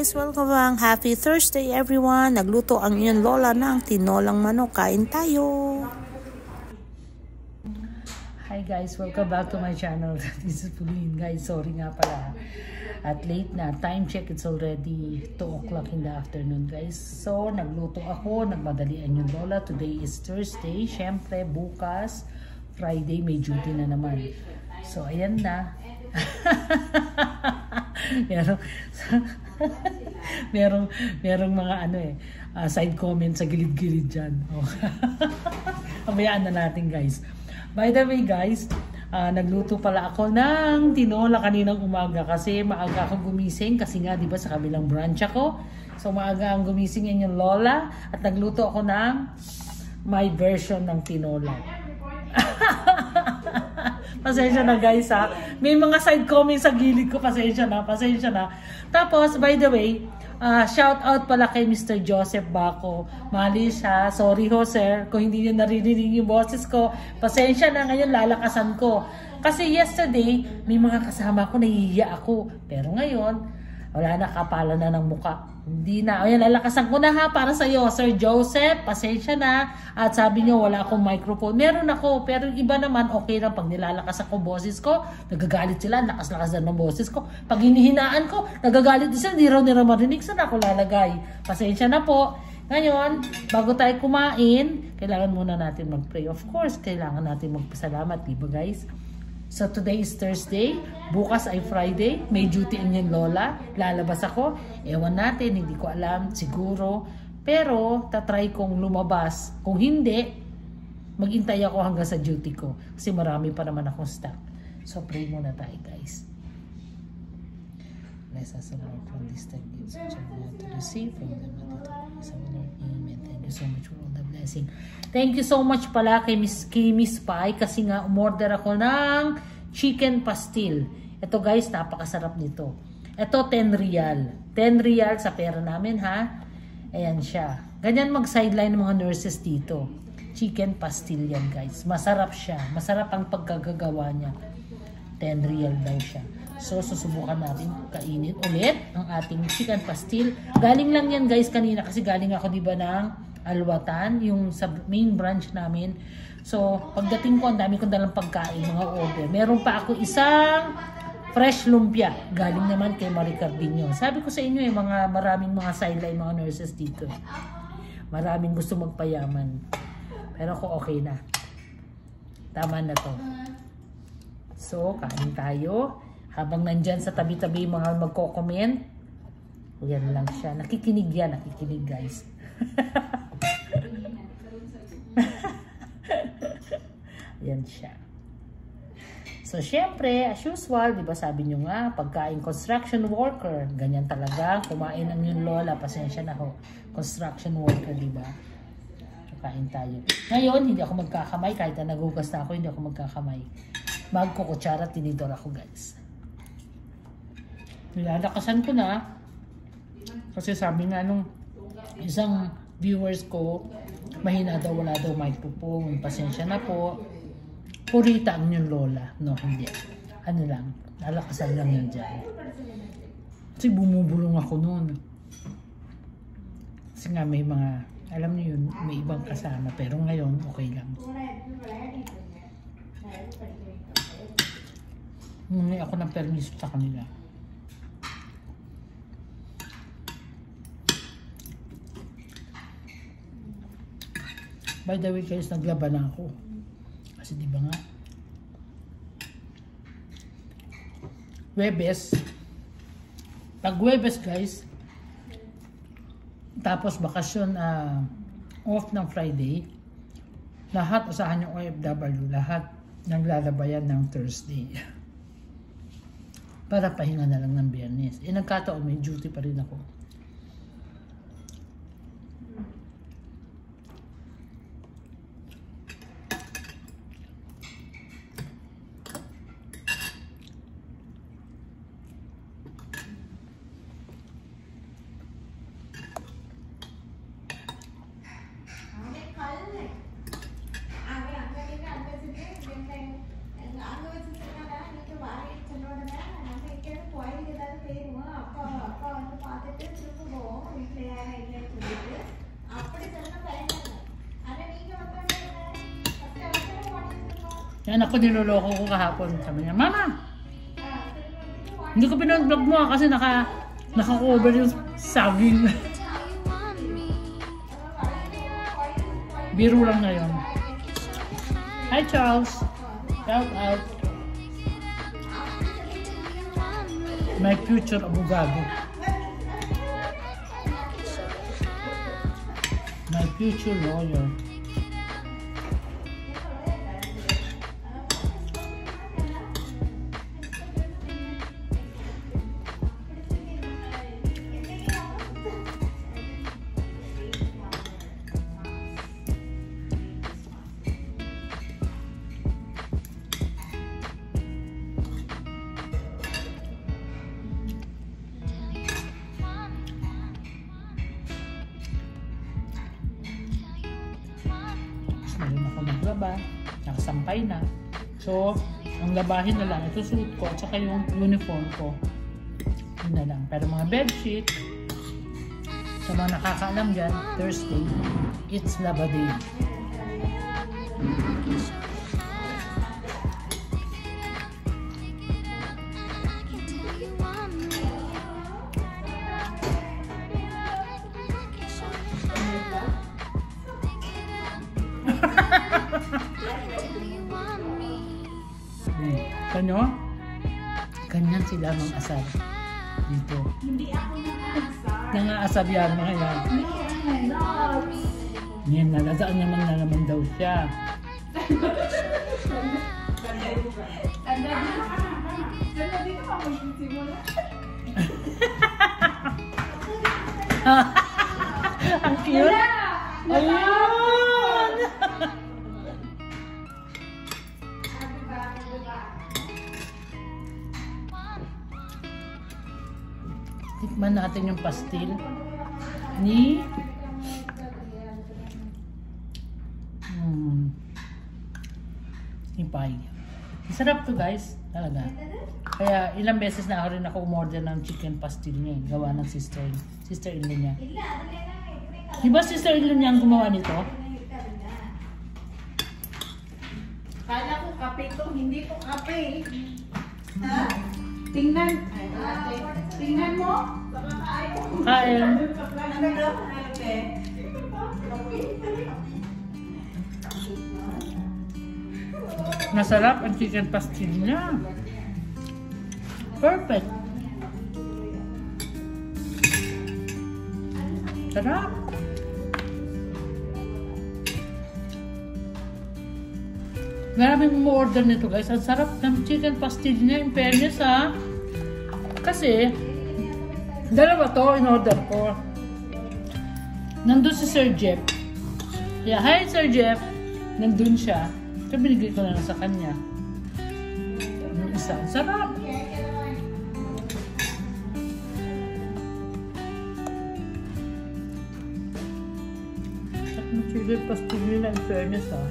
guys! Welcome back! Happy Thursday everyone! Nagluto ang inyong lola ng tinolang manok. Kain tayo! Hi guys! Welcome back to my channel. This is Pauline guys. Sorry nga pala. At late na. Time check. It's already 2 o'clock in the afternoon guys. So nagluto ako. Nagmadalian yung lola. Today is Thursday. Syempre bukas Friday may duty na naman. So ayan na. merong mga side comment sa gilid-gilid dyan. Abayaan na natin guys. By the way guys, nagluto pala ako ng tinola kaninang umaga kasi maaga ako gumising kasi nga diba sa kabilang branch ako. So maaga ang gumising yung lola at nagluto ako ng my version ng tinola. Pasensya na guys ha. May mga side comments sa gilid ko. Pasensya na. Tapos by the way, shout out pala kay Mr. Joseph Baco. Mali siya. Sorry ho sir. Kung hindi niyo naririnig yung boses ko. Pasensya na, ngayon lalakasan ko. Kasi yesterday, may mga kasama ko nahihiya ako. Pero ngayon, wala na, kapala na ng muka. Hindi na. Ayan, lalakasan ko na ha para sa iyo, Sir Joseph. Pasensya na. At sabi niyo wala akong microphone. Meron ako, pero iba naman okay lang pag nilalakasan ko boses ko. Nagagalit sila, lakas-lakas na ng boses ko. Pag hinihinaan ko, nagagalit sila, hindi raw nila marinig. Saan ako lalagay? Pasensya na po. Ngayon, bago tayo kumain, kailangan muna natin mag-pray. Of course, kailangan natin magpasalamat, diba guys? So today is Thursday, bukas ay Friday, may duty yung lola, lalabas ako, ewan natin, hindi ko alam, siguro, pero tatry kong lumabas, kung hindi, maghintay ako hanggang sa duty ko, kasi marami pa naman akong stock. So pray muna tayo guys. Bless us Lord from this time, gifts which are not to receive from them, Amen. Thank you so much for all the blessing. Thank you so much pala kay Miss Pai kasi nga umorder ako ng chicken pastil. Ito guys, napakasarap nito. Ito 10 real. 10 real sa pera namin ha. Ayan siya. Ganyan mag-sideline ng mga nurses dito. Chicken pastil yan guys. Masarap siya. Masarap ang pagkagagawa niya. 10 real daw siya. So, susubukan natin kainin ulit ang ating chicken pastil. Galing lang yan guys kanina kasi galing ako diba ng Alwatan, yung sa main branch namin. So, pagdating ko, ang dami kong dalang pagkain, mga order. Meron pa ako isang fresh lumpia. Galing naman kay Marie Cardinho. Sabi ko sa inyo, maraming mga sideline, mga nurses dito. Maraming gusto magpayaman. Pero ako okay na. Tama na to. So, kain tayo. Habang nandyan sa tabi-tabi mga magko-comment, yan lang siya. Nakikinig yan, nakikinig guys. Yan siya. So, syempre, as usual, di ba sabi nyo nga, pagkain construction worker, ganyan talaga, kumain ang yung lola, pasensya na ho. Construction worker, di ba? So, kain tayo. Ngayon, hindi ako magkakamay, kahit na nagugas na ako, hindi ako magkakamay. Magkukutsara, tinidor ako, guys. Nilalakasan ko na, kasi sabi nga nung isang viewers ko, mahina daw, wala daw microphone, pasensya na po. Purita ang yung lola. No, hindi. Ano lang, lalakasan lang yan dyan. Kasi bumubulong ako noon. Kasi nga may mga, alam niyo yun, may ibang kasama. Pero ngayon, okay lang. Ngunit ako ng permiso sa kanila. By the way guys, naglaban na ako. Kasi di ba nga, Webes, pag Webes guys, tapos bakasyon off ng Friday, lahat usahan yung OFW, lahat naglalabayan ng Thursday. Para pahinga na lang ng Biyernes. Nagkataon, may duty pa rin ako. Yan ako niloloko ko kahapon. Sabi niya, Mama! Hindi ko pinag-vlog mo kasi naka-cover yung saging. Biro lang ngayon. Hi Charles! Shout out! My future abogado. My future lawyer. Ngayon ako maglaba, nakasampay na. So, ang labahin na lang, ito suit ko, at saka yung uniform ko. Yun na lang. Pero mga bedsheet, sa mga nakakaalam dyan, Thursday, it's laba day. Kano? Ganyan sila mga asar dito. Hindi ako nangaasar. Nangaasar yan mga yan. Yan, nalasaan naman daw siya. Tanda dito pa magsisimula. Ang cute. Ayun! Tikman natin yung pastil ni Pai. Masarap to guys, talaga. Kaya ilang beses na ako rin umorder ng chicken pastil niya, gawa ng sister-in-law niya. Di ba sister-in-law niya ang gumawa nito? Kala ko kape to, hindi to kape. Ha? Tingnan. Tingnan mo. Kain. Ano daw? Masarap ang chicken pastil niya. Perfect. Sarap. Maraming mo-order nito guys. Ang sarap ng chicken pastil niya. In fairness ha. Kasi, dalawa to in-order ko. Nandun si Sir Jeff. Yeah, hi Sir Jeff. Nandun siya. So, binigay ko na lang sa kanya. Yung isa. Ang sarap. Sarap ng chicken pastil nila. In fairness ha.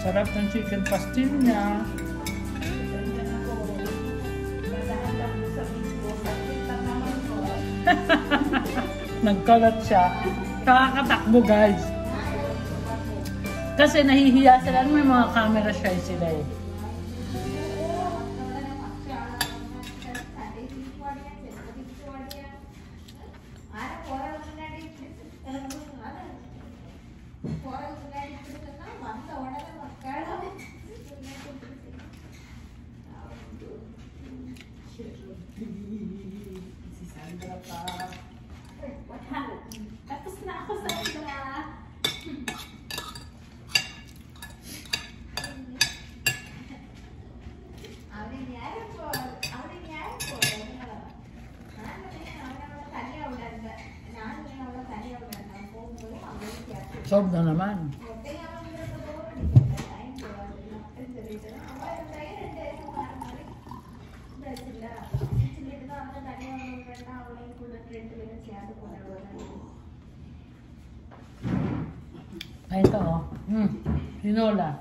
Sarap ng chicken pastil niya. Nagkalat siya. Nakakatakbo guys. Kasi nahihiya sila. May mga camera shy sila eh. Si Sandra pa. What happened? Solve na naman. Ay, ito oh. Tinola.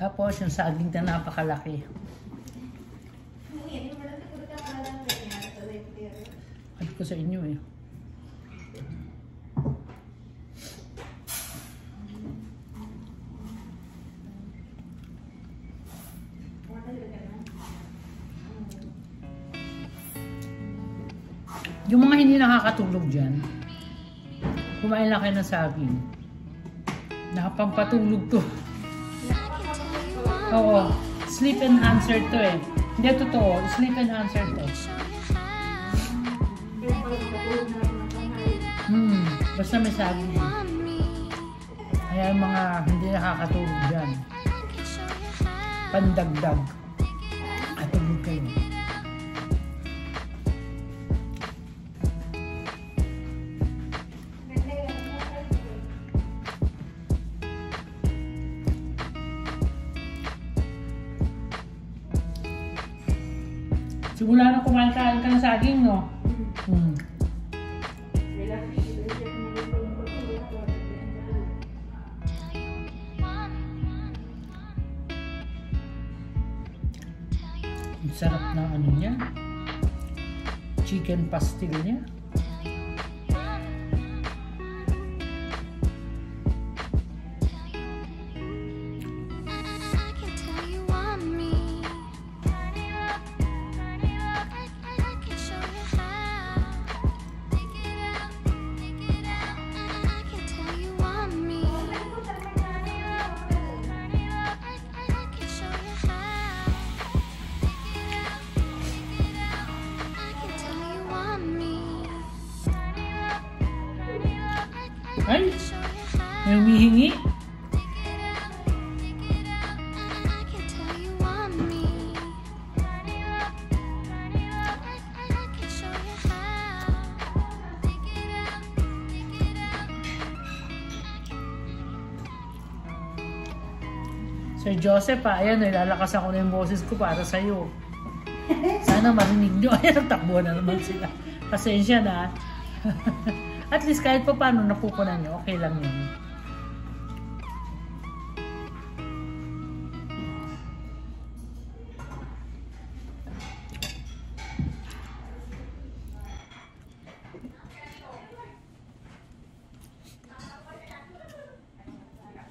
Tapos yung saging na napakalaki. Ay ko sa inyo eh. Yung mga hindi nakakatulog dyan, kumain lang kayo ng saging. Nakapampatulog to. Oo. Sleep enhancer to eh. Hindi totoo. Sleep enhancer to. Basta may saging. Kaya yung mga hindi nakakatulog dyan, pandagdag. At tulog kayo. Simula na kumain ka ng saging, no? Ang sarap na ano niya. Chicken pastil niya. Ay, may humihingi. Sir Joseph, ayan, nilalakas ako na yung boses ko para sa'yo. Sana marinig nyo. Ayan, takbo na naman sila. Pasensya na. At least kahit pa paano napupunan nyo, okay lang yun.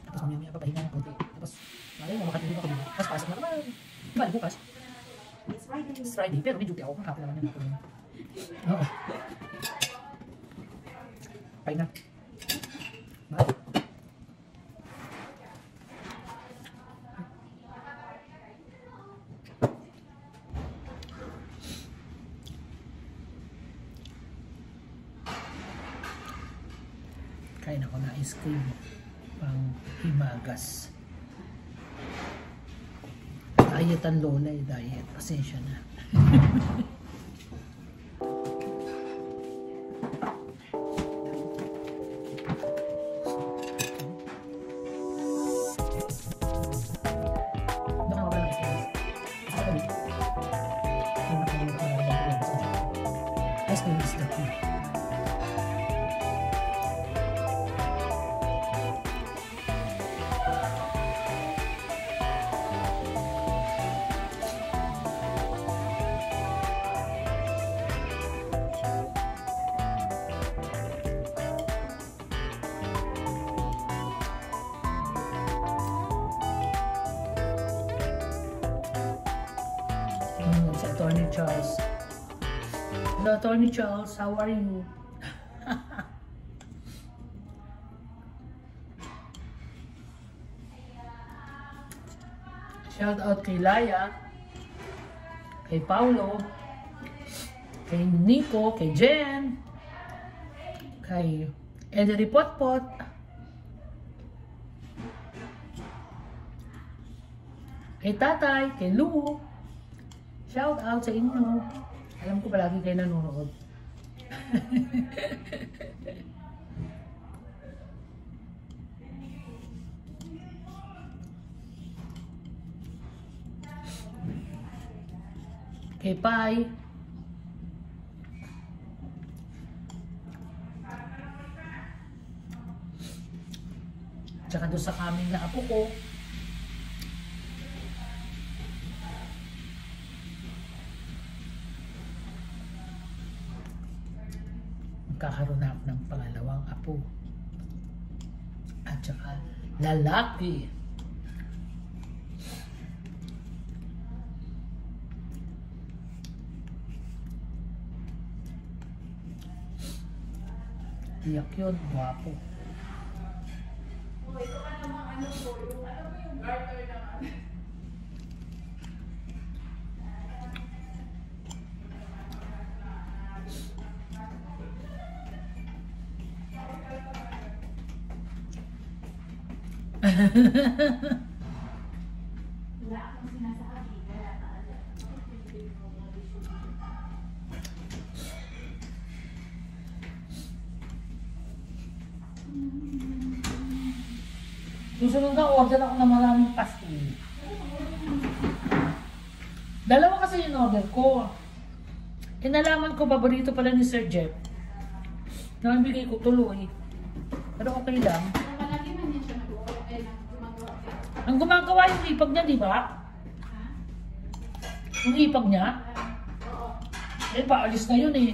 Tapos mamaya papahinga ng konti. Tapos, malay mo, makatulog ako dito. Tapos pasok na naman. Diba, bukas? It's Friday. Pero may duty ako. Happy naman yun ako. Oo. Pahinga. Bye. Kain ako na ice cream pang himagas. Diet ang lola eh, diet. Pasensya na. Ice cream is the key. Si Attorney Charles. Hello, Attorney Charles. How are you? Shout out kay Laya, kay Paulo, kay Nico, kay Jen, kay Ellery Potpot, kay Tatay, kay Lu. Shout out sa inyo. Alam ko palagi kayo nanonood. Okay, bye. Tsaka doon sa kaming na apo ko. Magkakaroon na ako ng pangalawang apo. At tsaka lalaki. Tiyak yun, guwapo. Ito ka namang ano po, yung alam mo yung garter naman. Wala akong sinasabi, wala ka alam. Susunod na order ako ng maraming pastil. Dalawa kasi yung order ko. Kinalaman ko, paborito pala ni Sir Jeff. Nakabigay ko tuloy. Pero okay lang. Palagi man niya siya gumagawa. Ang gumagawa yung hipag niya, di ba? Yung hipag niya? Oo. Eh, paalis na yun eh.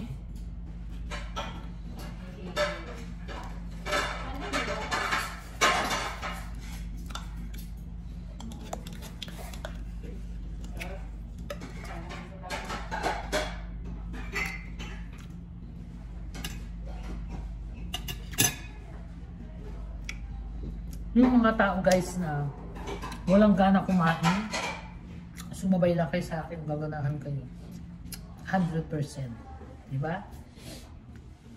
Yung mga tao guys na walang gana kumain, sumabay lang kayo sa akin, gaganahan kayo. 100%. Diba?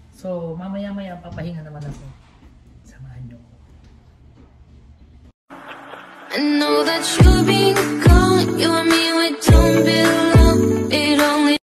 So, mamaya-maya papahinga naman ako. Samahan niyo ko. I know that you've been gone, you and me were